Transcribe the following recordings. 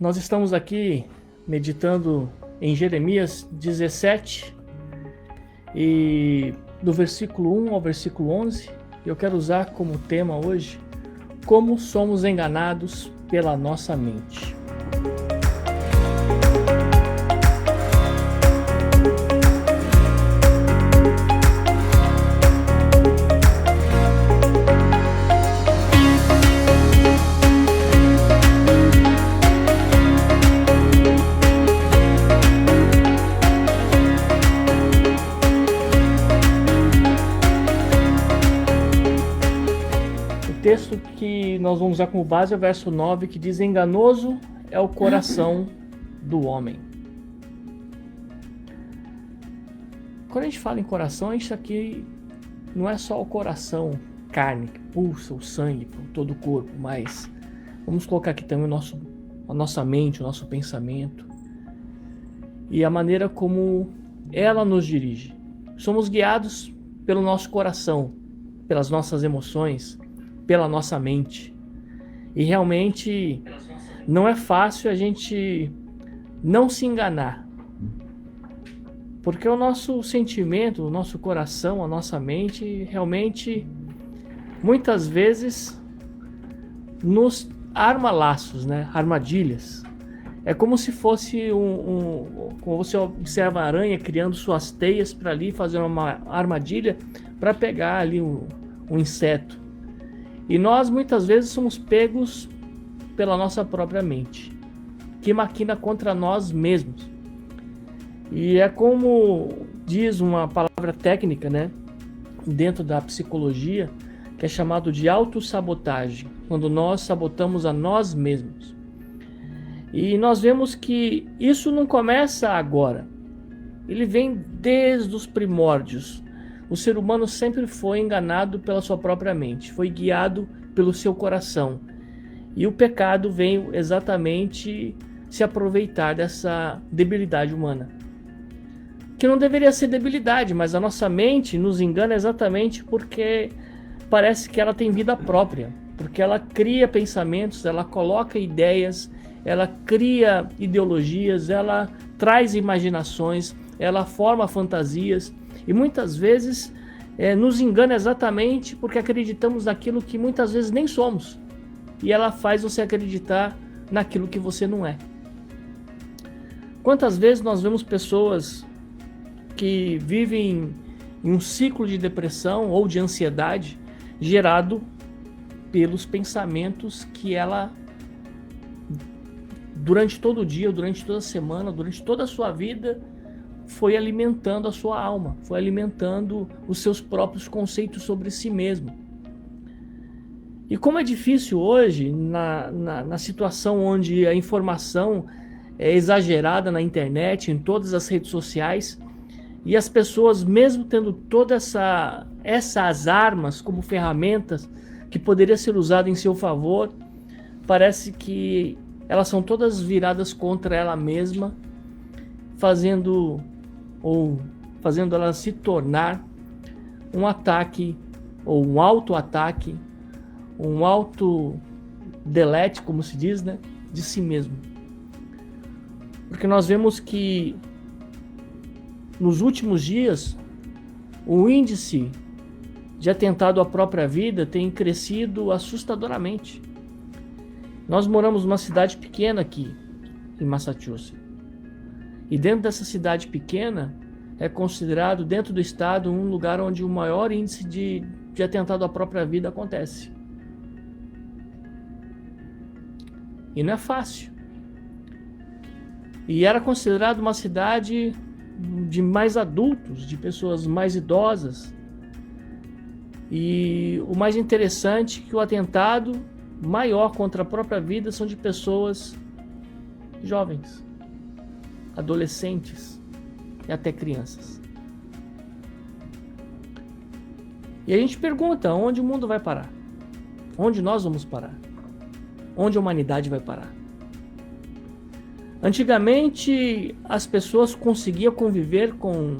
Nós estamos aqui meditando em Jeremias 17 e do versículo 1 ao versículo 11. Eu quero usar como tema hoje como somos enganados pela nossa mente. O texto que nós vamos usar como base é o verso 9, que diz: enganoso é o coração do homem. Quando a gente fala em coração, isso aqui não é só o coração, carne, que pulsa o sangue por todo o corpo, mas vamos colocar aqui também a nossa mente, o nosso pensamento e a maneira como ela nos dirige. Somos guiados pelo nosso coração, pelas nossas emoções, pela nossa mente. E realmente não é fácil a gente não se enganar. Porque o nosso sentimento, o nosso coração, a nossa mente, realmente, muitas vezes, nos arma laços, né? Armadilhas. É como se fosse como você observa a aranha criando suas teias para ali fazer uma armadilha para pegar ali um inseto. E nós muitas vezes somos pegos pela nossa própria mente, que maquina contra nós mesmos. E é como diz uma palavra técnica, né, dentro da psicologia, que é chamado de autossabotagem, quando nós sabotamos a nós mesmos. E nós vemos que isso não começa agora, ele vem desde os primórdios. O ser humano sempre foi enganado pela sua própria mente, foi guiado pelo seu coração. E o pecado veio exatamente se aproveitar dessa debilidade humana. Que não deveria ser debilidade, mas a nossa mente nos engana exatamente porque parece que ela tem vida própria. Porque ela cria pensamentos, ela coloca ideias, ela cria ideologias, ela traz imaginações, ela forma fantasias. E muitas vezes nos engana exatamente porque acreditamos naquilo que muitas vezes nem somos. E ela faz você acreditar naquilo que você não é. Quantas vezes nós vemos pessoas que vivem em um ciclo de depressão ou de ansiedade gerado pelos pensamentos que ela, durante todo o dia, durante toda a semana, durante toda a sua vida, foi alimentando a sua alma, foi alimentando os seus próprios conceitos sobre si mesmo. E como é difícil hoje, na situação onde a informação é exagerada na internet, em todas as redes sociais, e as pessoas, mesmo tendo todas essas armas como ferramentas que poderiam ser usadas em seu favor, parece que elas são todas viradas contra ela mesma, fazendo ela se tornar um ataque ou um auto-ataque, um auto-delete, como se diz, né, de si mesmo. Porque nós vemos que nos últimos dias o índice de atentado à própria vida tem crescido assustadoramente. Nós moramos numa cidade pequena aqui em Massachusetts. E dentro dessa cidade pequena, é considerado, dentro do estado, um lugar onde o maior índice de atentado à própria vida acontece. E não é fácil. E era considerado uma cidade de mais adultos, de pessoas mais idosas. E o mais interessante é que o atentado maior contra a própria vida são de pessoas jovens, adolescentes e até crianças. E a gente pergunta, onde o mundo vai parar? Onde nós vamos parar? Onde a humanidade vai parar? Antigamente as pessoas conseguiam conviver com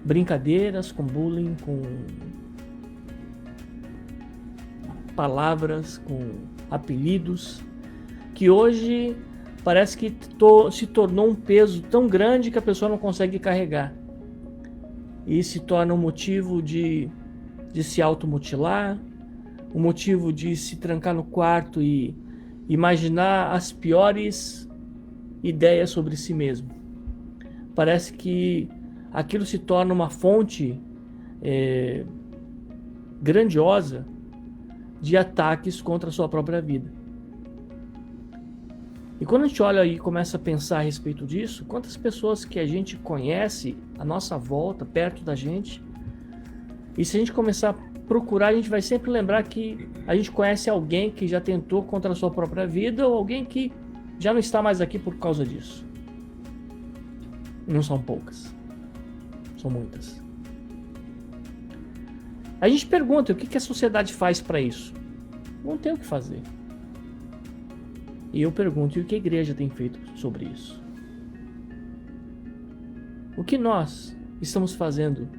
brincadeiras, com bullying, com palavras, com apelidos, que hoje parece que se tornou um peso tão grande que a pessoa não consegue carregar. E se torna um motivo de se automutilar, um motivo de se trancar no quarto e imaginar as piores ideias sobre si mesmo. Parece que aquilo se torna uma fonte grandiosa de ataques contra a sua própria vida. E quando a gente olha e começa a pensar a respeito disso, quantas pessoas que a gente conhece à nossa volta, perto da gente, e se a gente começar a procurar, a gente vai sempre lembrar que a gente conhece alguém que já tentou contra a sua própria vida ou alguém que já não está mais aqui por causa disso. Não são poucas, são muitas. A gente pergunta o que a sociedade faz para isso? Não tem o que fazer. E eu pergunto, e o que a igreja tem feito sobre isso? O que nós estamos fazendo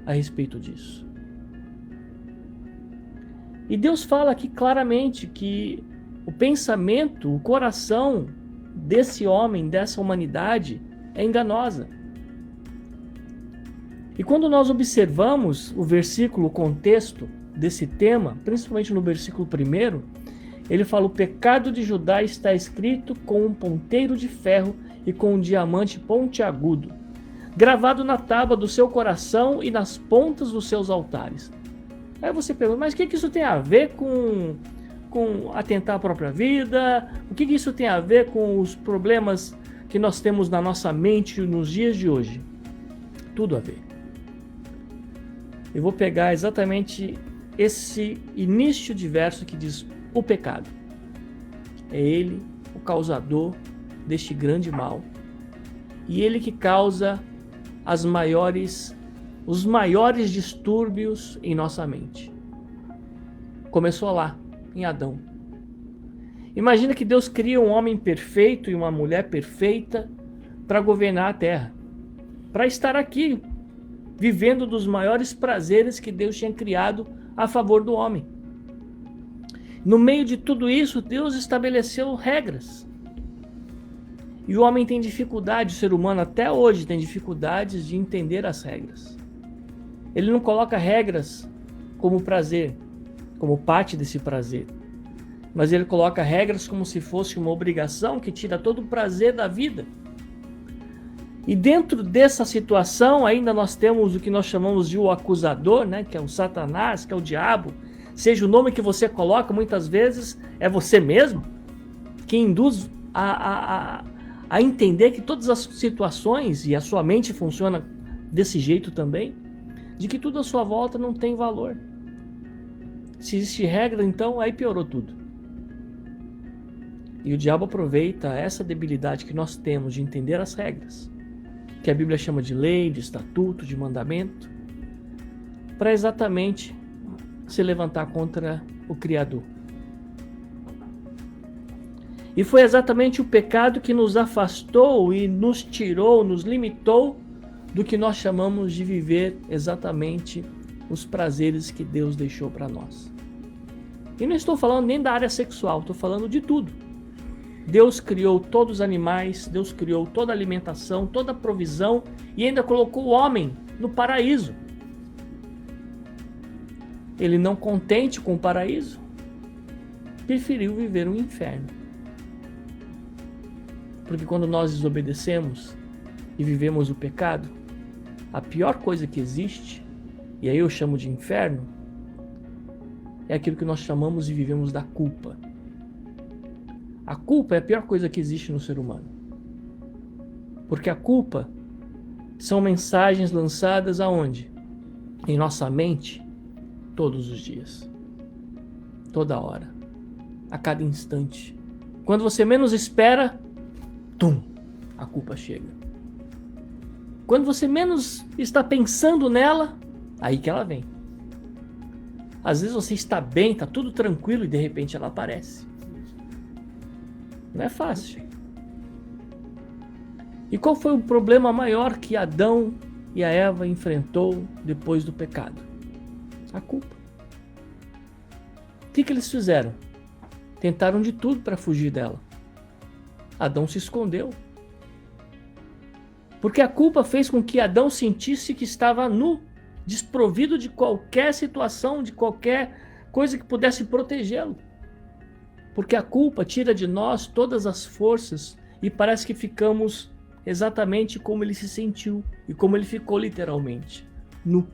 a respeito disso? E Deus fala aqui claramente que o pensamento, o coração desse homem, dessa humanidade, é enganosa. E quando nós observamos o versículo, o contexto desse tema, principalmente no versículo 1, ele fala: o pecado de Judá está escrito com um ponteiro de ferro e com um diamante pontiagudo, gravado na tábua do seu coração e nas pontas dos seus altares. Aí você pergunta, mas o que isso tem a ver com atentar à própria vida? O que isso tem a ver com os problemas que nós temos na nossa mente nos dias de hoje? Tudo a ver. Eu vou pegar exatamente esse início de verso que diz: o pecado. É ele o causador deste grande mal. E ele que causa os maiores distúrbios em nossa mente. Começou lá, em Adão. Imagina que Deus cria um homem perfeito e uma mulher perfeita para governar a terra, para estar aqui, vivendo dos maiores prazeres que Deus tinha criado a favor do homem. No meio de tudo isso, Deus estabeleceu regras. E o homem tem dificuldade, o ser humano até hoje tem dificuldades de entender as regras. Ele não coloca regras como prazer, como parte desse prazer. Mas ele coloca regras como se fosse uma obrigação que tira todo o prazer da vida. E dentro dessa situação ainda nós temos o que nós chamamos de o acusador, né? Que é o Satanás, que é o diabo. Seja o nome que você coloca, muitas vezes é você mesmo que induz a entender que todas as situações, e a sua mente funciona desse jeito também, de que tudo à sua volta não tem valor. Se existe regra, então aí piorou tudo. E o diabo aproveita essa debilidade que nós temos de entender as regras, que a Bíblia chama de lei, de estatuto, de mandamento, para exatamente se levantar contra o Criador. E foi exatamente o pecado que nos afastou e nos tirou, nos limitou do que nós chamamos de viver exatamente os prazeres que Deus deixou para nós. E não estou falando nem da área sexual, estou falando de tudo. Deus criou todos os animais, Deus criou toda a alimentação, toda a provisão e ainda colocou o homem no paraíso. Ele, não contente com o paraíso, preferiu viver um inferno. Porque quando nós desobedecemos e vivemos o pecado, a pior coisa que existe, e aí eu chamo de inferno, é aquilo que nós chamamos e vivemos da culpa. A culpa é a pior coisa que existe no ser humano. Porque a culpa são mensagens lançadas aonde? Em nossa mente, todos os dias. Toda hora. A cada instante. Quando você menos espera, a culpa chega. Quando você menos está pensando nela, aí que ela vem. Às vezes você está bem, está tudo tranquilo e de repente ela aparece. Não é fácil. E qual foi o problema maior que Adão e a Eva enfrentou depois do pecado? A culpa. O que eles fizeram? Tentaram de tudo para fugir dela. Adão se escondeu. Porque a culpa fez com que Adão sentisse que estava nu, desprovido de qualquer situação, de qualquer coisa que pudesse protegê-lo. Porque a culpa tira de nós todas as forças e parece que ficamos exatamente como ele se sentiu e como ele ficou literalmente, nu.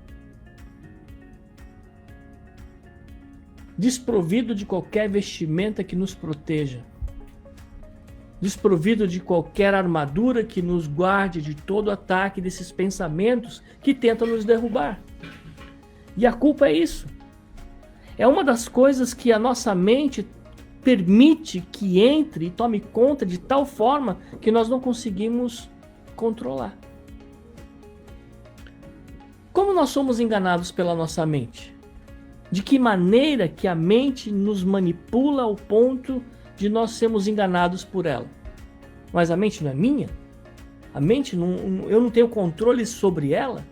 Desprovido de qualquer vestimenta que nos proteja. Desprovido de qualquer armadura que nos guarde de todo ataque desses pensamentos que tentam nos derrubar. E a culpa é isso. É uma das coisas que a nossa mente permite que entre e tome conta de tal forma que nós não conseguimos controlar. Como nós somos enganados pela nossa mente? De que maneira que a mente nos manipula ao ponto de nós sermos enganados por ela? Mas a mente não é minha? A mente, eu não tenho controle sobre ela?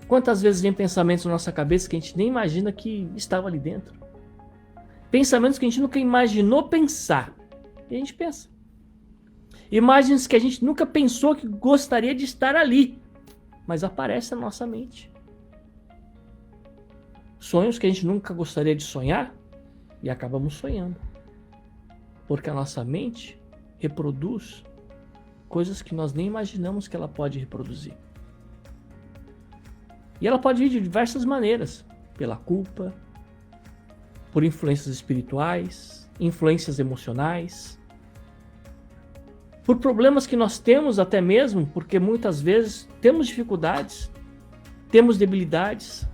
Quantas vezes vem pensamentos na nossa cabeça que a gente nem imagina que estava ali dentro? Pensamentos que a gente nunca imaginou pensar. E a gente pensa. Imagens que a gente nunca pensou que gostaria de estar ali. Mas aparece na nossa mente. Sonhos que a gente nunca gostaria de sonhar. E acabamos sonhando. Porque a nossa mente reproduz coisas que nós nem imaginamos que ela pode reproduzir. E ela pode vir de diversas maneiras. Pela culpa, por influências espirituais, influências emocionais, por problemas que nós temos até mesmo, porque muitas vezes temos dificuldades, temos debilidades,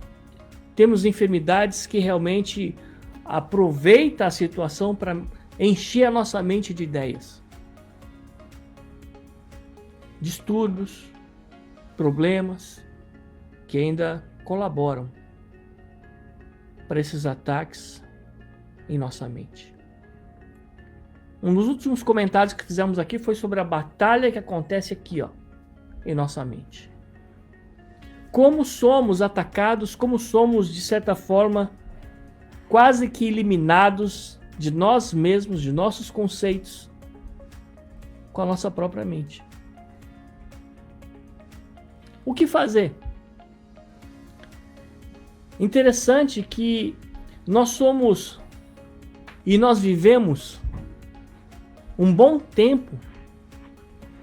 temos enfermidades que realmente aproveita a situação para encher a nossa mente de ideias. Distúrbios, problemas que ainda colaboram para esses ataques em nossa mente. Um dos últimos comentários que fizemos aqui foi sobre a batalha que acontece aqui, em nossa mente. Como somos atacados, como somos, de certa forma, quase que eliminados de nós mesmos, de nossos conceitos, com a nossa própria mente. O que fazer? Interessante que nós somos e nós vivemos um bom tempo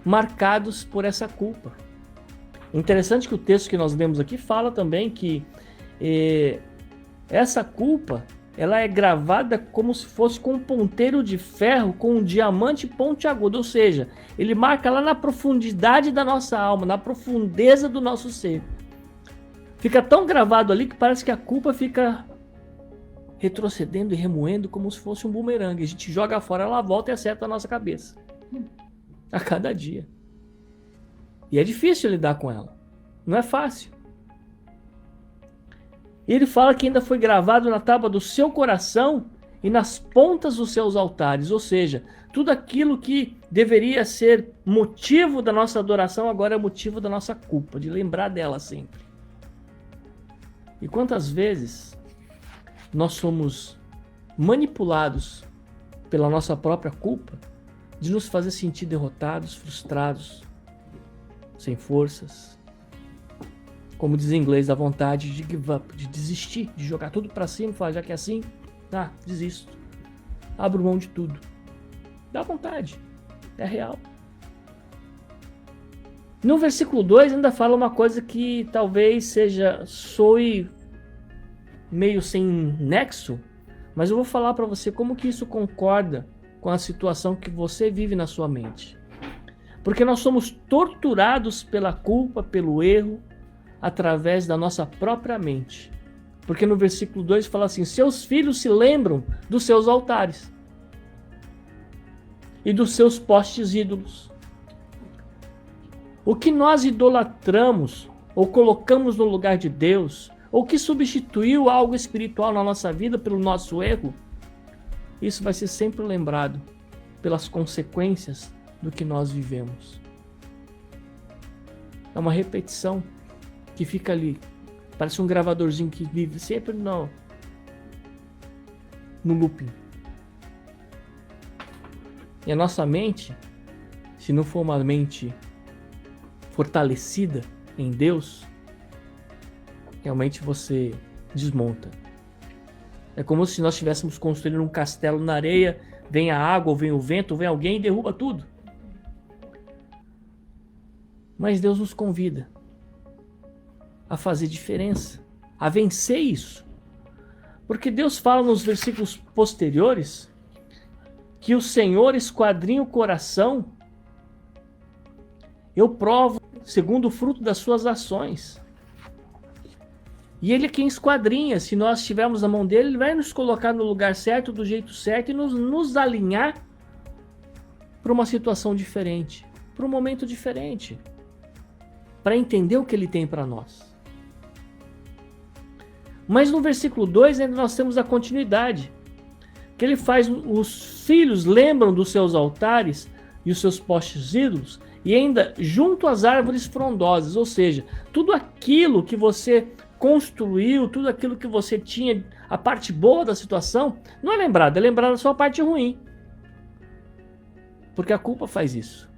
marcados por essa culpa. Interessante que o texto que nós lemos aqui fala também que essa culpa ela é gravada como se fosse com um ponteiro de ferro com um diamante pontiagudo, ou seja, ele marca lá na profundidade da nossa alma, na profundeza do nosso ser. Fica tão gravado ali que parece que a culpa fica retrocedendo e remoendo como se fosse um bumerangue. A gente joga fora, ela volta e acerta a nossa cabeça. A cada dia. E é difícil lidar com ela. Não é fácil. E ele fala que ainda foi gravado na tábua do seu coração e nas pontas dos seus altares. Ou seja, tudo aquilo que deveria ser motivo da nossa adoração agora é motivo da nossa culpa, de lembrar dela sempre. E quantas vezes nós somos manipulados pela nossa própria culpa de nos fazer sentir derrotados, frustrados, sem forças. Como diz em inglês, a vontade de give up, de desistir, de jogar tudo pra cima e falar, já que é assim, desisto. Abro mão de tudo. Dá vontade. É real. No versículo 2 ainda fala uma coisa que talvez soe meio sem nexo, mas eu vou falar para você como que isso concorda com a situação que você vive na sua mente. Porque nós somos torturados pela culpa, pelo erro, através da nossa própria mente. Porque no versículo 2 fala assim, seus filhos se lembram dos seus altares e dos seus postes ídolos. O que nós idolatramos ou colocamos no lugar de Deus, ou que substituiu algo espiritual na nossa vida pelo nosso erro, isso vai ser sempre lembrado pelas consequências do que nós vivemos. É uma repetição que fica ali, parece um gravadorzinho que vive sempre no looping. E a nossa mente, se não for uma mente fortalecida em Deus, realmente você desmonta. É como se nós estivéssemos construindo um castelo na areia, vem a água, ou vem o vento, ou vem alguém e derruba tudo. Mas Deus nos convida a fazer diferença, a vencer isso. Porque Deus fala nos versículos posteriores que o Senhor esquadrinha o coração. Eu provo segundo o fruto das suas ações. E Ele é quem esquadrinha. Se nós estivermos na mão dele, Ele vai nos colocar no lugar certo, do jeito certo, e nos alinhar para uma situação diferente, para um momento diferente, para entender o que Ele tem para nós. Mas no versículo 2 ainda nós temos a continuidade, que Ele faz os filhos lembram dos seus altares e os seus postes ídolos, e ainda junto às árvores frondosas, ou seja, tudo aquilo que você construiu, tudo aquilo que você tinha, a parte boa da situação, não é lembrado, é lembrado só a parte ruim. Porque a culpa faz isso.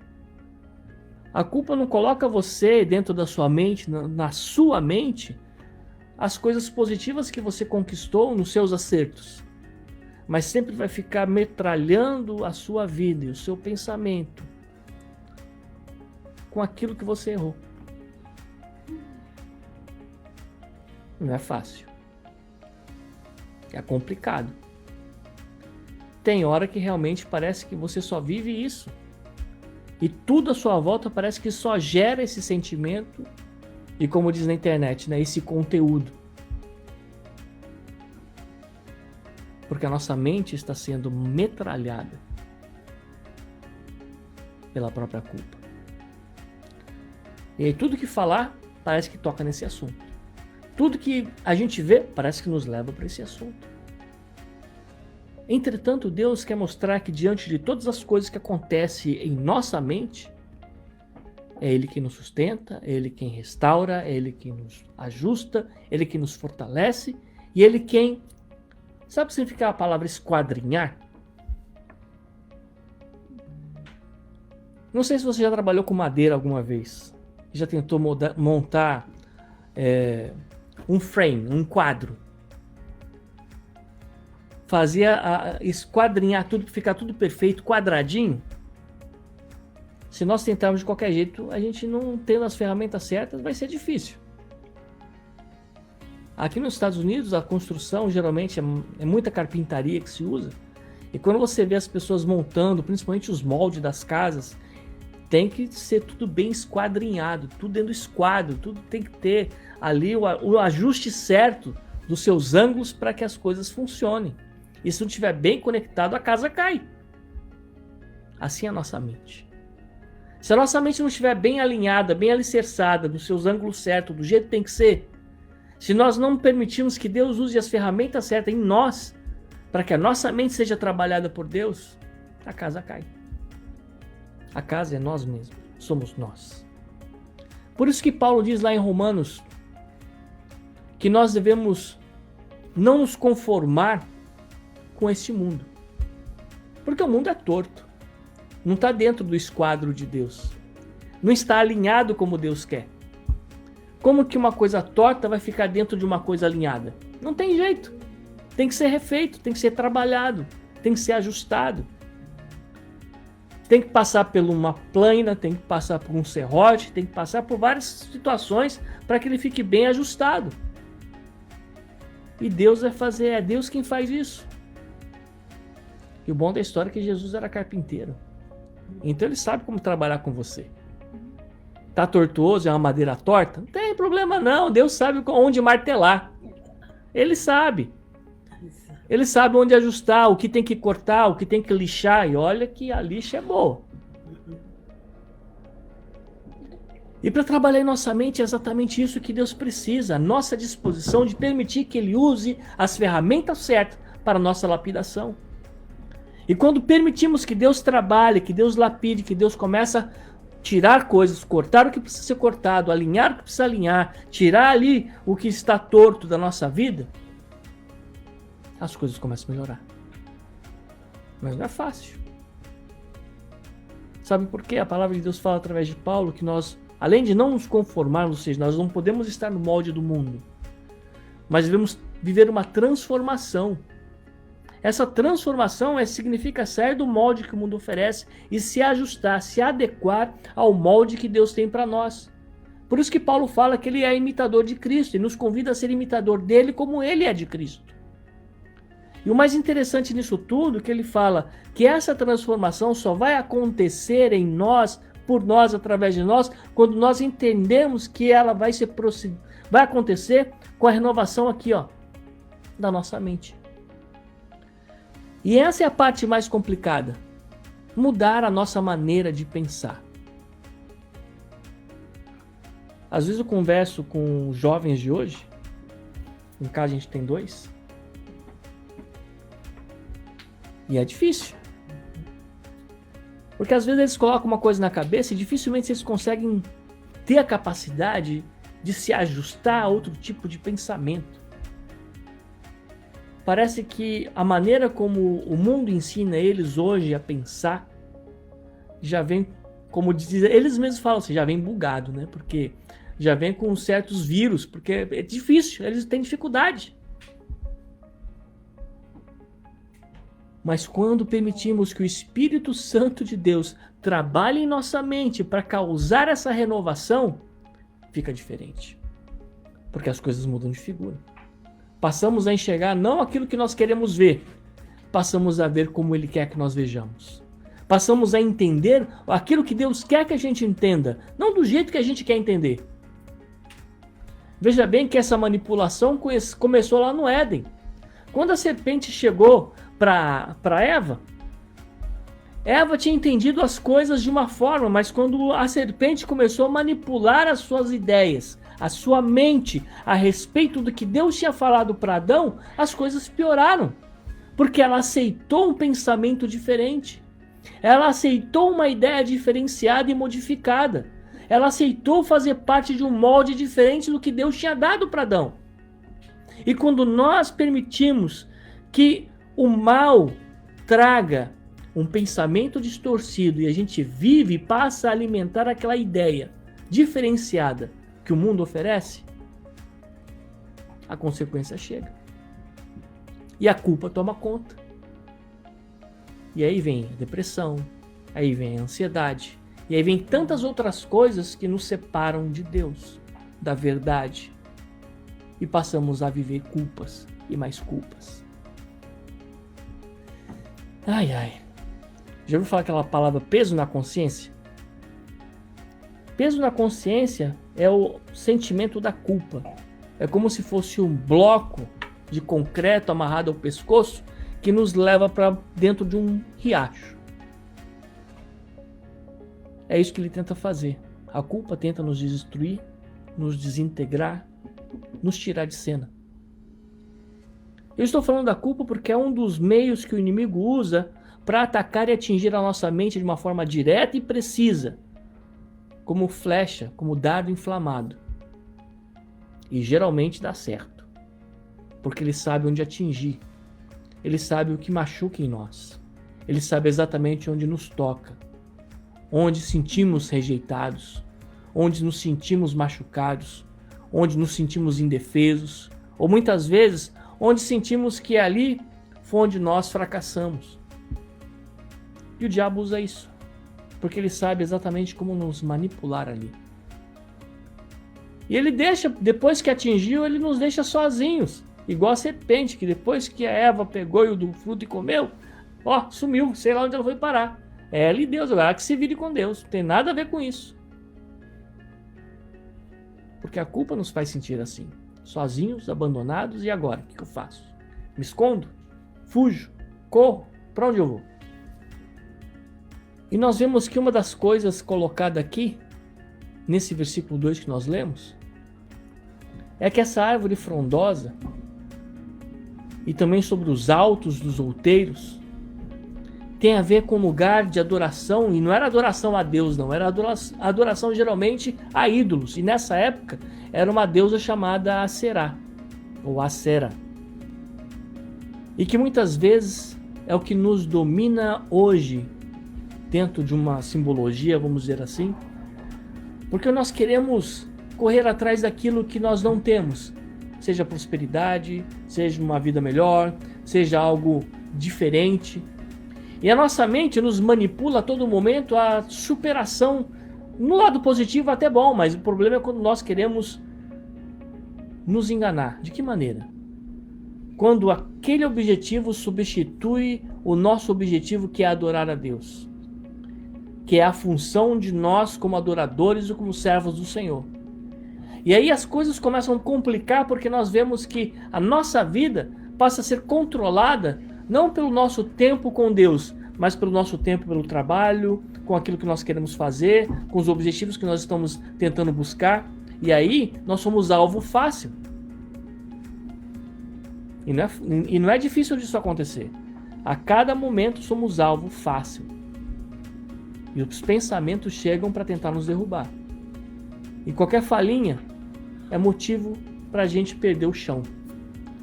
A culpa não coloca você dentro da sua mente, na sua mente, as coisas positivas que você conquistou nos seus acertos. Mas sempre vai ficar metralhando a sua vida e o seu pensamento com aquilo que você errou. Não é fácil. É complicado. Tem hora que realmente parece que você só vive isso. E tudo à sua volta parece que só gera esse sentimento e, como diz na internet, né, esse conteúdo. Porque a nossa mente está sendo metralhada pela própria culpa. E aí tudo que falar parece que toca nesse assunto. Tudo que a gente vê parece que nos leva para esse assunto. Entretanto, Deus quer mostrar que diante de todas as coisas que acontecem em nossa mente, é Ele quem nos sustenta, é Ele quem restaura, é Ele quem nos ajusta, é Ele quem nos fortalece, e Ele quem... Sabe o que significa a palavra esquadrinhar? Não sei se você já trabalhou com madeira alguma vez. Já tentou montar um frame, um quadro. Fazia esquadrinhar tudo, ficar tudo perfeito, quadradinho. Se nós tentarmos de qualquer jeito, a gente não tendo as ferramentas certas, vai ser difícil. Aqui nos Estados Unidos, a construção geralmente é muita carpintaria que se usa. E quando você vê as pessoas montando, principalmente os moldes das casas, tem que ser tudo bem esquadrinhado, tudo dentro do esquadro, tudo tem que ter ali o ajuste certo dos seus ângulos para que as coisas funcionem. E se não estiver bem conectado, a casa cai. Assim é a nossa mente. Se a nossa mente não estiver bem alinhada, bem alicerçada, nos seus ângulos certos, do jeito que tem que ser, se nós não permitirmos que Deus use as ferramentas certas em nós, para que a nossa mente seja trabalhada por Deus, a casa cai. A casa é nós mesmos, somos nós. Por isso que Paulo diz lá em Romanos que nós devemos não nos conformar com este mundo. Porque o mundo é torto. Não está dentro do esquadro de Deus. Não está alinhado como Deus quer. Como que uma coisa torta vai ficar dentro de uma coisa alinhada? Não tem jeito. Tem que ser refeito, tem que ser trabalhado, tem que ser ajustado. Tem que passar por uma plana, tem que passar por um serrote, tem que passar por várias situações para que ele fique bem ajustado. E Deus vai fazer, é Deus quem faz isso. E o bom da história é que Jesus era carpinteiro. Então ele sabe como trabalhar com você. Tá tortuoso, é uma madeira torta? Não tem problema não, Deus sabe onde martelar. Ele sabe. Ele sabe onde ajustar, o que tem que cortar, o que tem que lixar. E olha que a lixa é boa. E para trabalhar em nossa mente é exatamente isso que Deus precisa. A nossa disposição de permitir que Ele use as ferramentas certas para a nossa lapidação. E quando permitimos que Deus trabalhe, que Deus lapide, que Deus começa a tirar coisas, cortar o que precisa ser cortado, alinhar o que precisa alinhar, tirar ali o que está torto da nossa vida, as coisas começam a melhorar. Mas não é fácil. Sabe por quê? A palavra de Deus fala através de Paulo que nós, além de não nos conformarmos, ou seja, nós não podemos estar no molde do mundo, mas devemos viver uma transformação. Essa transformação significa sair do molde que o mundo oferece e se ajustar, se adequar ao molde que Deus tem para nós. Por isso que Paulo fala que ele é imitador de Cristo e nos convida a ser imitador dele como ele é de Cristo. E o mais interessante nisso tudo é que ele fala que essa transformação só vai acontecer em nós, por nós, através de nós, quando nós entendemos que ela vai acontecer com a renovação aqui, ó, da nossa mente. E essa é a parte mais complicada. Mudar a nossa maneira de pensar. Às vezes eu converso com jovens de hoje, em casa a gente tem 2, e é difícil. Porque às vezes eles colocam uma coisa na cabeça e dificilmente eles conseguem ter a capacidade de se ajustar a outro tipo de pensamento. Parece que a maneira como o mundo ensina eles hoje a pensar já vem, como dizem, eles mesmos falam assim, já vem bugado, né? Porque já vem com certos vírus, porque é difícil, eles têm dificuldade. Mas quando permitimos que o Espírito Santo de Deus trabalhe em nossa mente para causar essa renovação, fica diferente. Porque as coisas mudam de figura. Passamos a enxergar não aquilo que nós queremos ver, passamos a ver como Ele quer que nós vejamos. Passamos a entender aquilo que Deus quer que a gente entenda, não do jeito que a gente quer entender. Veja bem que essa manipulação começou lá no Éden. Quando a serpente chegou para Eva, Eva tinha entendido as coisas de uma forma, mas quando a serpente começou a manipular as suas ideias, a sua mente a respeito do que Deus tinha falado para Adão, as coisas pioraram, porque ela aceitou um pensamento diferente, ela aceitou uma ideia diferenciada e modificada, ela aceitou fazer parte de um molde diferente do que Deus tinha dado para Adão. E quando nós permitimos que o mal traga um pensamento distorcido e a gente vive e passa a alimentar aquela ideia diferenciada que o mundo oferece, a consequência chega. E a culpa toma conta. E aí vem a depressão, aí vem a ansiedade, e aí vem tantas outras coisas que nos separam de Deus, da verdade. E passamos a viver culpas e mais culpas. Ai, ai. Já ouviu falar aquela palavra peso na consciência? Peso na consciência é o sentimento da culpa. É como se fosse um bloco de concreto amarrado ao pescoço que nos leva para dentro de um riacho. É isso que ele tenta fazer. A culpa tenta nos destruir, nos desintegrar, nos tirar de cena. Eu estou falando da culpa porque é um dos meios que o inimigo usa para atacar e atingir a nossa mente de uma forma direta e precisa, como flecha, como dardo inflamado. E geralmente dá certo, porque ele sabe onde atingir, ele sabe o que machuca em nós, ele sabe exatamente onde nos toca, onde sentimos rejeitados, onde nos sentimos machucados, onde nos sentimos indefesos, ou muitas vezes onde sentimos que ali foi onde nós fracassamos. E o diabo usa isso, porque ele sabe exatamente como nos manipular ali. E ele deixa, depois que atingiu, ele nos deixa sozinhos, igual a serpente, que depois que a Eva pegou do fruto e comeu, ó, sumiu, sei lá onde ela foi parar. É ela e Deus, agora que se vire com Deus, não tem nada a ver com isso. Porque a culpa nos faz sentir assim, sozinhos, abandonados, e agora? O que eu faço? Me escondo? Fujo? Corro? Para onde eu vou? E nós vemos que uma das coisas colocadas aqui, nesse versículo 2 que nós lemos, é que essa árvore frondosa, e também sobre os altos dos outeiros, tem a ver com lugar de adoração, e não era adoração a Deus não, era adoração geralmente a ídolos, e nessa época era uma deusa chamada Aserá, ou Acera, e que muitas vezes é o que nos domina hoje dentro de uma simbologia, vamos dizer assim, porque nós queremos correr atrás daquilo que nós não temos, seja prosperidade, seja uma vida melhor, seja algo diferente. E a nossa mente nos manipula a todo momento a superação. No lado positivo até bom, mas o problema é quando nós queremos nos enganar. De que maneira? Quando aquele objetivo substitui o nosso objetivo, que é adorar a Deus, que é a função de nós como adoradores ou como servos do Senhor. E aí as coisas começam a complicar, porque nós vemos que a nossa vida passa a ser controlada não pelo nosso tempo com Deus, mas pelo nosso tempo pelo trabalho, com aquilo que nós queremos fazer, com os objetivos que nós estamos tentando buscar. E aí nós somos alvo fácil. E não é difícil disso acontecer. A cada momento somos alvo fácil. E os pensamentos chegam para tentar nos derrubar. E qualquer falhinha é motivo para a gente perder o chão.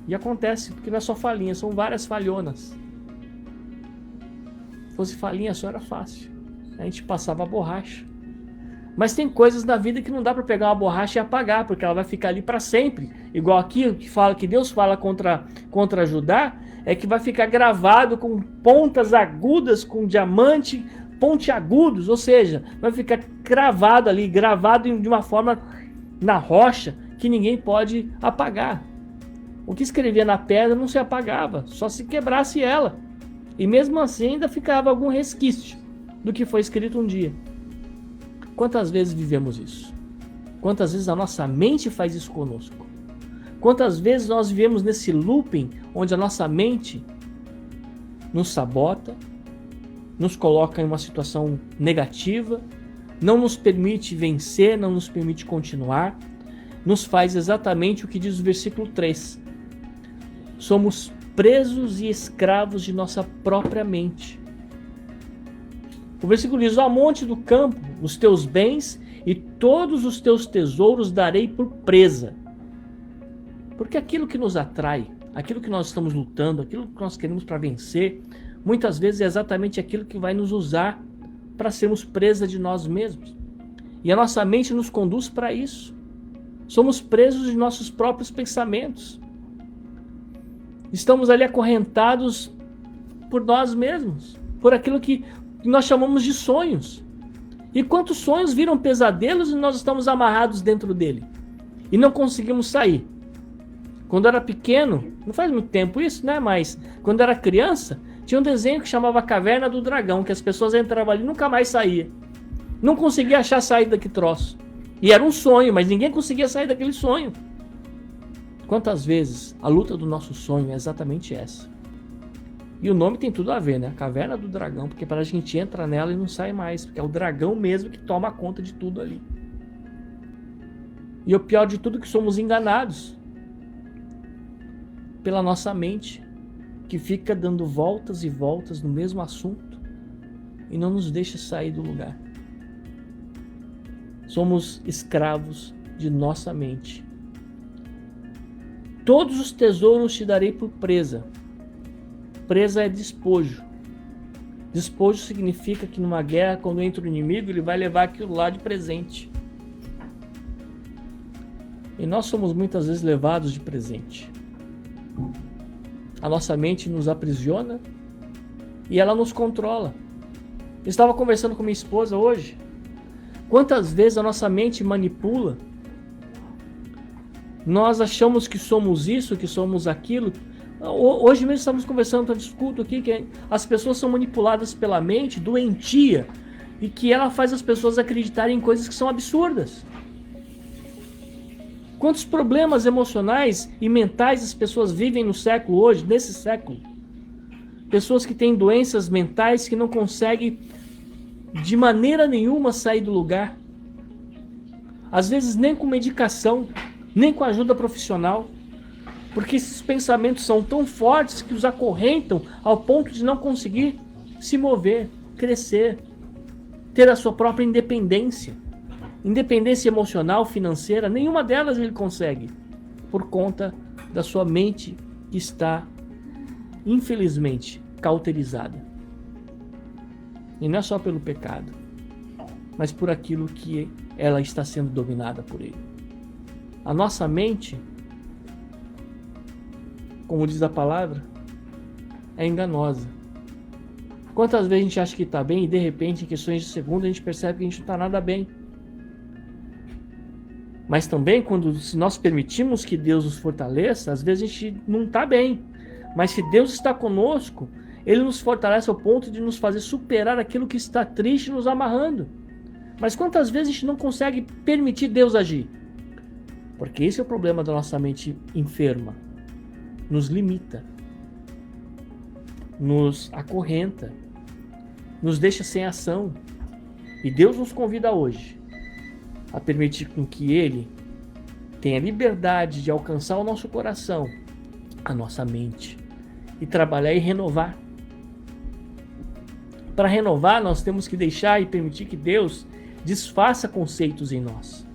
E acontece, porque não é só falhinha, são várias falhonas. Se fosse falhinha só era fácil. A gente passava a borracha. Mas tem coisas na vida que não dá para pegar uma borracha e apagar, porque ela vai ficar ali para sempre. Igual aqui que Deus fala contra Judá, é que vai ficar gravado com pontas agudas, com diamante, pontiagudos, ou seja, vai ficar gravado ali, gravado de uma forma na rocha que ninguém pode apagar. O que escrevia na pedra não se apagava, só se quebrasse ela. E mesmo assim ainda ficava algum resquício do que foi escrito um dia. Quantas vezes vivemos isso? Quantas vezes a nossa mente faz isso conosco? Quantas vezes nós vivemos nesse looping onde a nossa mente nos sabota, nos coloca em uma situação negativa, não nos permite vencer, não nos permite continuar, nos faz exatamente o que diz o versículo 3. Somos presos e escravos de nossa própria mente. O versículo diz: ao monte do campo, os teus bens e todos os teus tesouros darei por presa. Porque aquilo que nos atrai, aquilo que nós estamos lutando, aquilo que nós queremos para vencer, muitas vezes é exatamente aquilo que vai nos usar para sermos presa de nós mesmos. E a nossa mente nos conduz para isso. Somos presos de nossos próprios pensamentos. Estamos ali acorrentados por nós mesmos, por aquilo que nós chamamos de sonhos. E quantos sonhos viram pesadelos e nós estamos amarrados dentro dele e não conseguimos sair. Quando era pequeno, não faz muito tempo isso, né? Mas quando era criança, tinha um desenho que chamava Caverna do Dragão, que as pessoas entravam ali e nunca mais saía. Não conseguia achar saída daquele troço. E era um sonho, mas ninguém conseguia sair daquele sonho. Quantas vezes a luta do nosso sonho é exatamente essa? E o nome tem tudo a ver, né? A Caverna do Dragão, porque para a gente entra nela e não sai mais, porque é o dragão mesmo que toma conta de tudo ali. E o pior de tudo é que somos enganados pela nossa mente, que fica dando voltas e voltas no mesmo assunto e não nos deixa sair do lugar. Somos escravos de nossa mente. Todos os tesouros te darei por presa. Presa é despojo. Despojo significa que numa guerra, quando entra o inimigo, ele vai levar aquilo lá de presente. E nós somos muitas vezes levados de presente. A nossa mente nos aprisiona e ela nos controla. Eu estava conversando com minha esposa hoje. Quantas vezes a nossa mente manipula? Nós achamos que somos isso, que somos aquilo. Hoje mesmo estamos conversando, eu discuto aqui que as pessoas são manipuladas pela mente doentia e que ela faz as pessoas acreditarem em coisas que são absurdas. Quantos problemas emocionais e mentais as pessoas vivem no século hoje, nesse século? Pessoas que têm doenças mentais que não conseguem de maneira nenhuma sair do lugar. Às vezes nem com medicação, nem com ajuda profissional. Porque esses pensamentos são tão fortes que os acorrentam ao ponto de não conseguir se mover, crescer, ter a sua própria independência. Independência emocional, financeira, nenhuma delas ele consegue, por conta da sua mente que está, infelizmente, cauterizada. E não é só pelo pecado, mas por aquilo que ela está sendo dominada por ele. A nossa mente, como diz a palavra, é enganosa. Quantas vezes a gente acha que está bem e de repente, em questões de segundo, a gente percebe que a gente não está nada bem. Mas também, se nós permitimos que Deus nos fortaleça, às vezes a gente não está bem. Mas se Deus está conosco, Ele nos fortalece ao ponto de nos fazer superar aquilo que está triste, nos amarrando. Mas quantas vezes a gente não consegue permitir Deus agir? Porque esse é o problema da nossa mente enferma. Nos limita, nos acorrenta, nos deixa sem ação. E Deus nos convida hoje a permitir com que Ele tenha liberdade de alcançar o nosso coração, a nossa mente, e trabalhar e renovar. Para renovar, nós temos que deixar e permitir que Deus desfaça conceitos em nós.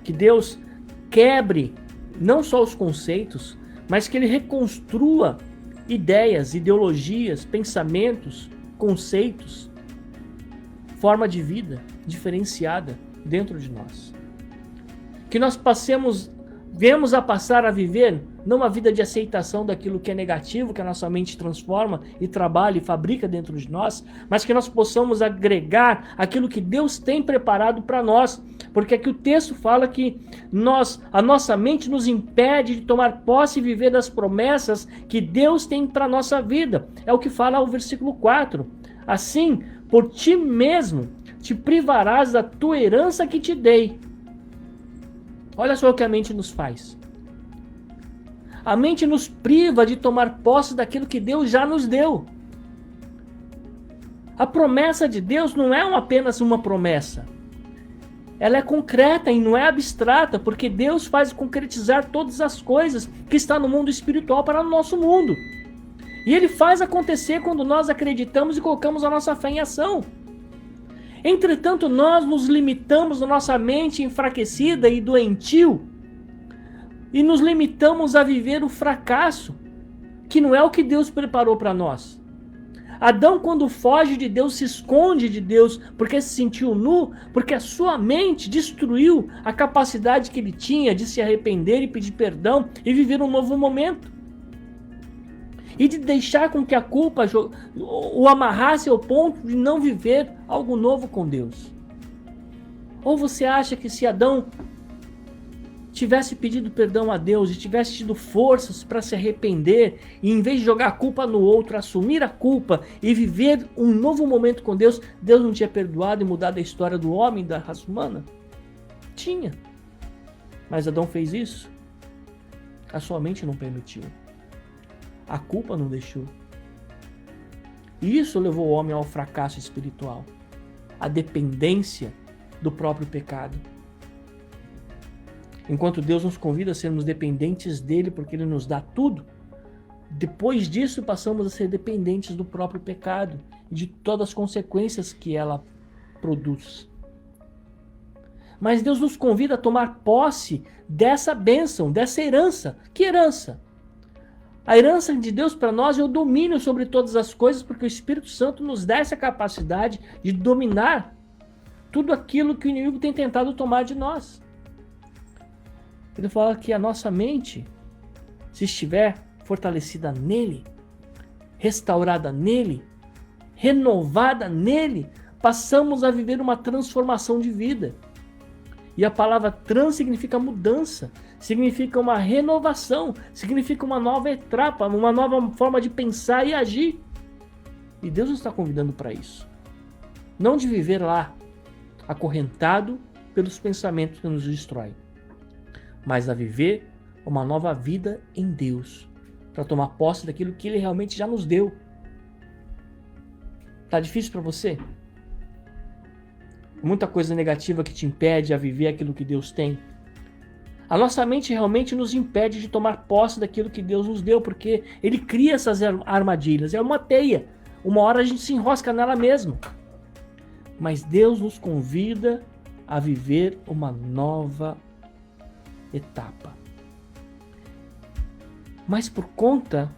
Que Deus quebre não só os conceitos, mas que Ele reconstrua ideias, ideologias, pensamentos, conceitos, forma de vida diferenciada dentro de nós. Que nós venhamos a passar a viver não uma vida de aceitação daquilo que é negativo, que a nossa mente transforma e trabalha e fabrica dentro de nós, mas que nós possamos agregar aquilo que Deus tem preparado para nós, porque aqui o texto fala que a nossa mente nos impede de tomar posse e viver das promessas que Deus tem para a nossa vida. É o que fala o versículo 4. Assim, por ti mesmo te privarás da tua herança que te dei. Olha só o que a mente nos faz. A mente nos priva de tomar posse daquilo que Deus já nos deu. A promessa de Deus não é apenas uma promessa. Ela é concreta e não é abstrata, porque Deus faz concretizar todas as coisas que estão no mundo espiritual para o nosso mundo. E Ele faz acontecer quando nós acreditamos e colocamos a nossa fé em ação. Entretanto, nós nos limitamos na nossa mente enfraquecida e doentio e nos limitamos a viver o fracasso, que não é o que Deus preparou para nós. Adão, quando foge de Deus, se esconde de Deus porque se sentiu nu, porque a sua mente destruiu a capacidade que ele tinha de se arrepender e pedir perdão e viver um novo momento. E de deixar com que a culpa o amarrasse ao ponto de não viver algo novo com Deus. Ou você acha que se Adão tivesse pedido perdão a Deus e tivesse tido forças para se arrepender, e em vez de jogar a culpa no outro, assumir a culpa e viver um novo momento com Deus, Deus não tinha perdoado e mudado a história do homem, da raça humana? Tinha. Mas Adão fez isso? A sua mente não permitiu. A culpa não deixou. E isso levou o homem ao fracasso espiritual, à dependência do próprio pecado. Enquanto Deus nos convida a sermos dependentes dele, porque ele nos dá tudo, depois disso passamos a ser dependentes do próprio pecado e de todas as consequências que ela produz. Mas Deus nos convida a tomar posse dessa bênção, dessa herança. Que herança? A herança de Deus para nós é o domínio sobre todas as coisas, porque o Espírito Santo nos dá essa capacidade de dominar tudo aquilo que o inimigo tem tentado tomar de nós. Ele fala que a nossa mente, se estiver fortalecida nele, restaurada nele, renovada nele, passamos a viver uma transformação de vida. E a palavra trans significa mudança, significa uma renovação, significa uma nova etapa, uma nova forma de pensar e agir. E Deus nos está convidando para isso. Não de viver lá, acorrentado pelos pensamentos que nos destroem, mas a viver uma nova vida em Deus, para tomar posse daquilo que Ele realmente já nos deu. Tá difícil para você? Muita coisa negativa que te impede a viver aquilo que Deus tem. A nossa mente realmente nos impede de tomar posse daquilo que Deus nos deu, porque Ele cria essas armadilhas. É uma teia. Uma hora a gente se enrosca nela mesmo. Mas Deus nos convida a viver uma nova etapa. Mas por conta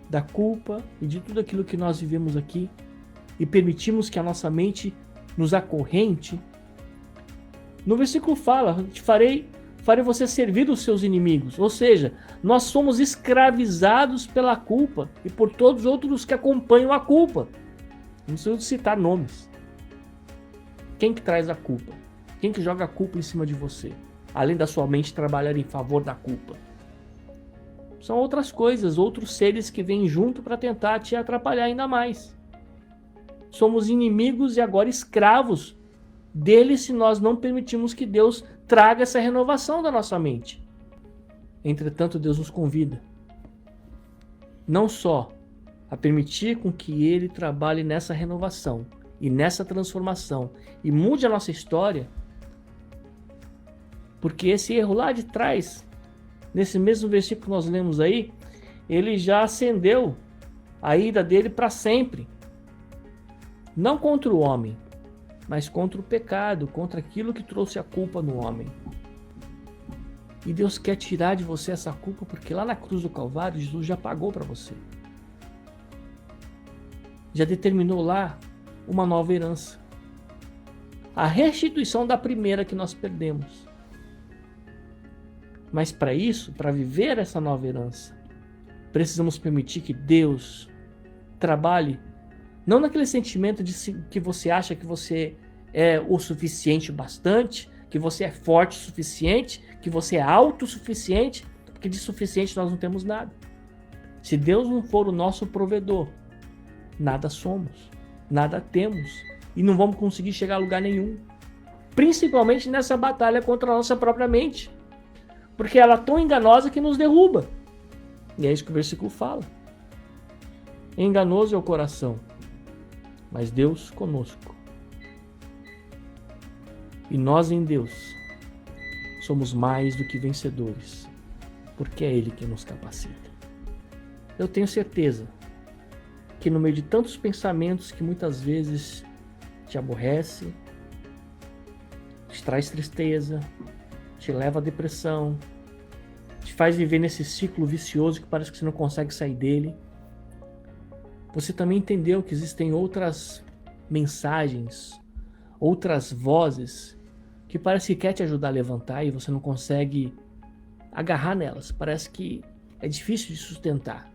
da culpa e de tudo aquilo que nós vivemos aqui, e permitimos que a nossa mente nos acorrente, no versículo fala, farei você servir os seus inimigos. Ou seja, nós somos escravizados pela culpa e por todos os outros que acompanham a culpa. Não preciso citar nomes. Quem que traz a culpa? Quem que joga a culpa em cima de você? Além da sua mente trabalhar em favor da culpa. São outras coisas, outros seres que vêm junto para tentar te atrapalhar ainda mais. Somos inimigos e agora escravos dele se nós não permitirmos que Deus traga essa renovação da nossa mente. Entretanto, Deus nos convida não só a permitir com que Ele trabalhe nessa renovação e nessa transformação e mude a nossa história, porque esse erro lá de trás, nesse mesmo versículo que nós lemos aí, ele já acendeu a ira dele para sempre. Não contra o homem, mas contra o pecado, contra aquilo que trouxe a culpa no homem. E Deus quer tirar de você essa culpa, porque lá na cruz do Calvário, Jesus já pagou para você. Já determinou lá uma nova herança. A restituição da primeira que nós perdemos. Mas para isso, para viver essa nova herança, precisamos permitir que Deus trabalhe, não naquele sentimento de que você acha que você é o suficiente bastante, que você é forte o suficiente, que você é autossuficiente, porque de suficiente nós não temos nada. Se Deus não for o nosso provedor, nada somos, nada temos e não vamos conseguir chegar a lugar nenhum. Principalmente nessa batalha contra a nossa própria mente, porque ela é tão enganosa que nos derruba. E é isso que o versículo fala. Enganoso é o coração, mas Deus conosco. E nós em Deus somos mais do que vencedores, porque é Ele que nos capacita. Eu tenho certeza que no meio de tantos pensamentos que muitas vezes te aborrece, te traz tristeza, te leva à depressão, te faz viver nesse ciclo vicioso que parece que você não consegue sair dele, você também entendeu que existem outras mensagens, outras vozes que parece que quer te ajudar a levantar e você não consegue agarrar nelas. Parece que é difícil de sustentar.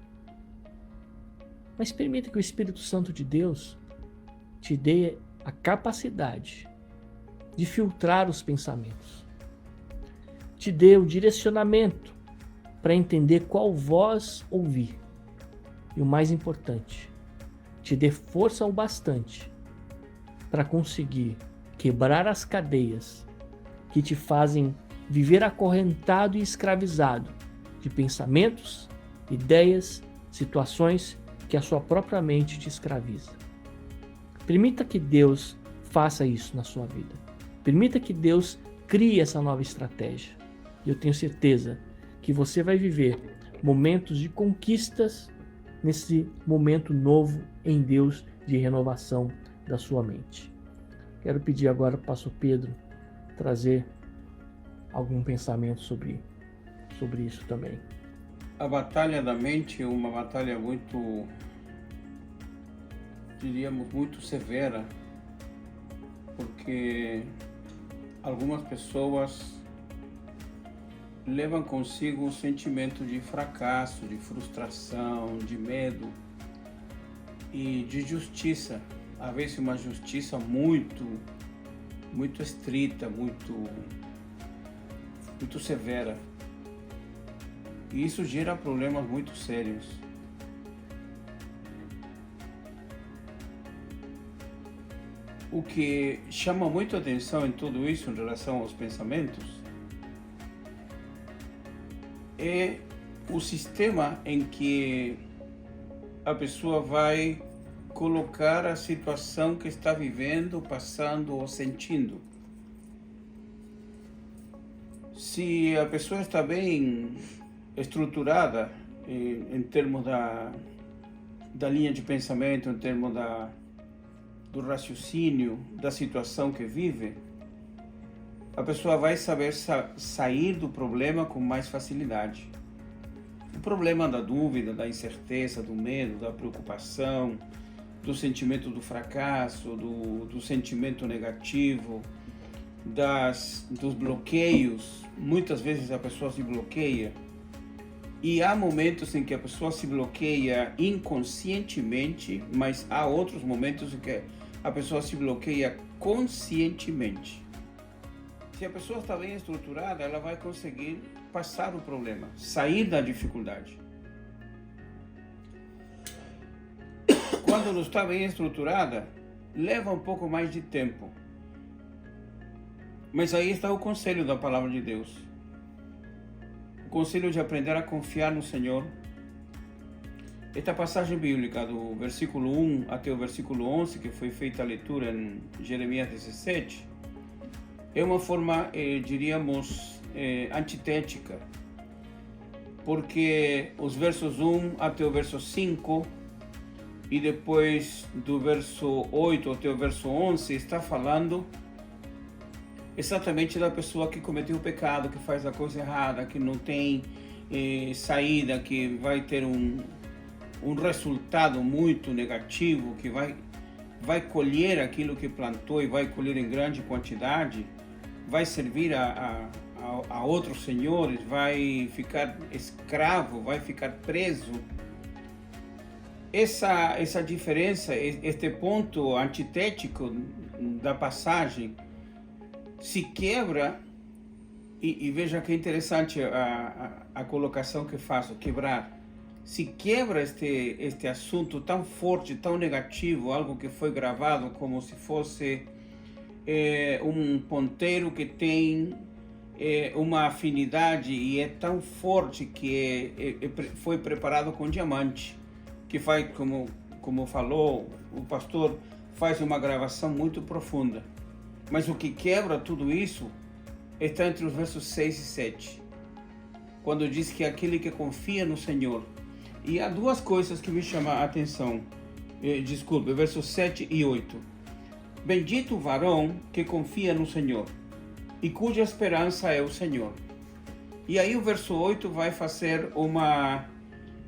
Mas permita que o Espírito Santo de Deus te dê a capacidade de filtrar os pensamentos. Te dê o direcionamento para entender qual voz ouvir. E o mais importante, te dê força o bastante para conseguir quebrar as cadeias que te fazem viver acorrentado e escravizado de pensamentos, ideias, situações que a sua própria mente te escraviza. Permita que Deus faça isso na sua vida. Permita que Deus crie essa nova estratégia. E eu tenho certeza que você vai viver momentos de conquistas nesse momento novo em Deus de renovação da sua mente. Quero pedir agora para o pastor Pedro trazer algum pensamento sobre isso também. A batalha da mente é uma batalha muito, diríamos, muito severa, porque algumas pessoas levam consigo um sentimento de fracasso, de frustração, de medo e de justiça. Às vezes uma justiça muito estrita, muito severa. E isso gera problemas muito sérios. O que chama muito atenção em tudo isso em relação aos pensamentos é o sistema em que a pessoa vai colocar a situação que está vivendo, passando ou sentindo. Se a pessoa está bem estruturada em termos da linha de pensamento, em termos do raciocínio, da situação que vive, a pessoa vai saber sair do problema com mais facilidade. O problema da dúvida, da incerteza, do medo, da preocupação, do sentimento do fracasso, do sentimento negativo, dos bloqueios. Muitas vezes a pessoa se bloqueia, e há momentos em que a pessoa se bloqueia inconscientemente, mas há outros momentos em que a pessoa se bloqueia conscientemente. Se a pessoa está bem estruturada, ela vai conseguir passar o problema, sair da dificuldade. Quando não está bem estruturada, leva um pouco mais de tempo. Mas aí está o conselho da palavra de Deus. O conselho de aprender a confiar no Senhor. Esta passagem bíblica, do versículo 1 até o versículo 11, que foi feita a leitura em Jeremias 17, é uma forma, diríamos, antitética. Porque os versos 1 até o verso 5, e depois do verso 8 até o verso 11, está falando exatamente da pessoa que cometeu o pecado, que faz a coisa errada, que não tem saída, que vai ter um resultado muito negativo, que vai colher aquilo que plantou e vai colher em grande quantidade, vai servir a outros senhores, vai ficar escravo, vai ficar preso. Essa diferença, este ponto antitético da passagem, se quebra, e veja que interessante a colocação que faço, quebrar. Se quebra este assunto tão forte, tão negativo, algo que foi gravado como se fosse um ponteiro que tem uma afinidade e é tão forte que foi preparado com diamante, que faz, como falou o pastor, faz uma gravação muito profunda. Mas o que quebra tudo isso está entre os versos 6 e 7, quando diz que aquele que confia no Senhor. E há duas coisas que me chamam a atenção. Versos 7 e 8. Bendito o varão que confia no Senhor, e cuja esperança é o Senhor. E aí o verso 8 vai fazer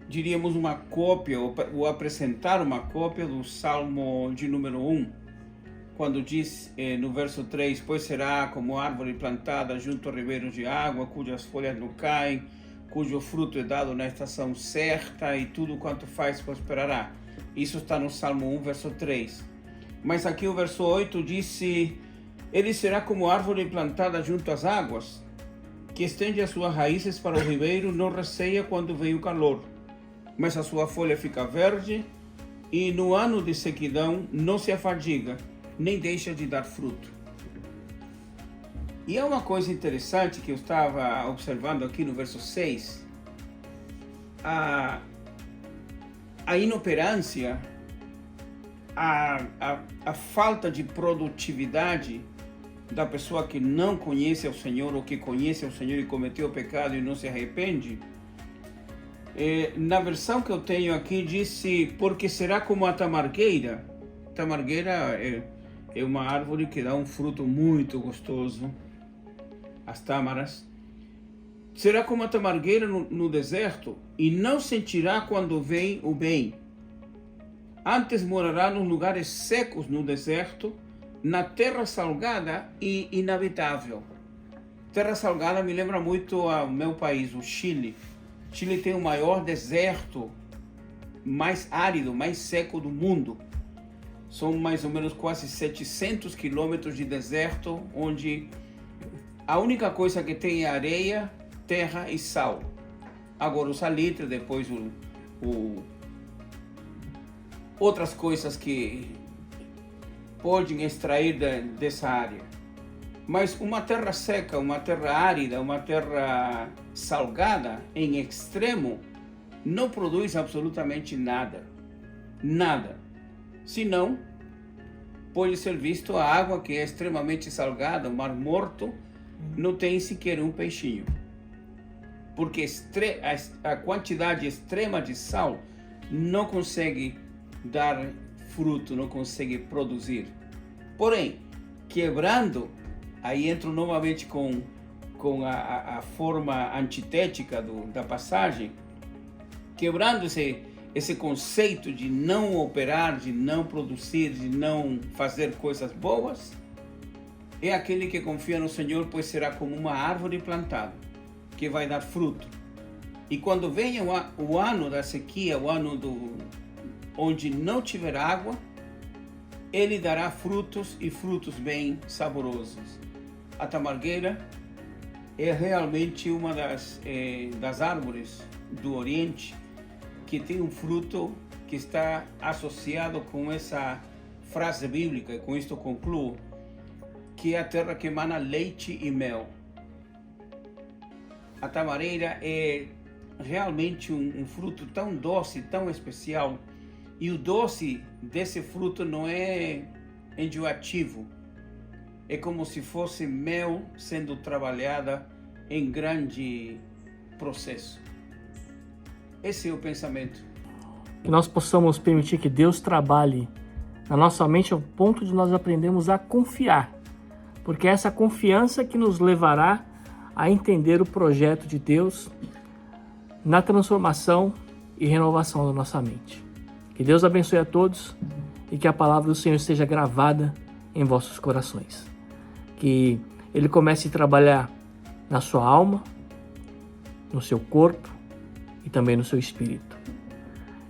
diríamos uma cópia, ou apresentar uma cópia do Salmo de número 1. Quando diz no verso 3, pois será como árvore plantada junto a ribeiros de água, cujas folhas não caem, cujo fruto é dado na estação certa, e tudo quanto faz prosperará. Isso está no Salmo 1, verso 3. Mas aqui o verso 8 diz: ele será como árvore plantada junto às águas, que estende as suas raízes para o ribeiro, não receia quando vem o calor, mas a sua folha fica verde, e no ano de sequidão não se afadiga, nem deixa de dar fruto. E é uma coisa interessante que eu estava observando aqui no verso 6, a inoperância, a falta de produtividade da pessoa que não conhece o Senhor, ou que conhece o Senhor e cometeu o pecado e não se arrepende. Na versão que eu tenho aqui disse, porque será como a tamargueira. Tamargueira é uma árvore que dá um fruto muito gostoso, as tâmaras. Será como a tamargueira no deserto, e não sentirá quando vem o bem. Antes morará nos lugares secos no deserto, na terra salgada e inabitável. Terra salgada me lembra muito ao meu país, o Chile. Chile tem o maior deserto, mais árido, mais seco do mundo. São mais ou menos quase 700 quilômetros de deserto, onde a única coisa que tem é areia, terra e sal. Agora o salitre, depois outras coisas que podem extrair dessa área. Mas uma terra seca, uma terra árida, uma terra salgada em extremo, não produz absolutamente nada. Nada. Senão, pode ser visto a água que é extremamente salgada, o Mar Morto, não tem sequer um peixinho. Porque a quantidade extrema de sal não consegue dar fruto, não consegue produzir. Porém, quebrando, aí entro novamente com a forma antitética da passagem, quebrando esse conceito de não operar, de não produzir, de não fazer coisas boas, é aquele que confia no Senhor, pois será como uma árvore plantada, que vai dar fruto. E quando venha o ano da sequia, o ano onde não tiver água, ele dará frutos e frutos bem saborosos. A tamargueira é realmente uma das árvores do Oriente que tem um fruto que está associado com essa frase bíblica, e com isto concluo, que é a terra que emana leite e mel. A tamareira é realmente um fruto tão doce, tão especial, e o doce desse fruto não é enjoativo, é como se fosse mel sendo trabalhada em grande processo. Esse é o pensamento. Que nós possamos permitir que Deus trabalhe na nossa mente ao ponto de nós aprendermos a confiar, porque é essa confiança que nos levará a entender o projeto de Deus na transformação e renovação da nossa mente. Que Deus abençoe a todos e que a palavra do Senhor esteja gravada em vossos corações. Que Ele comece a trabalhar na sua alma, no seu corpo e também no seu espírito.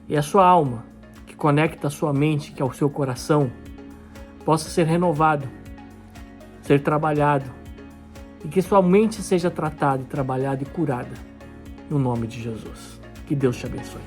E a sua alma, que conecta a sua mente, que é o seu coração, possa ser renovado, ser trabalhado, e que sua mente seja tratada e trabalhada e curada, no nome de Jesus. Que Deus te abençoe.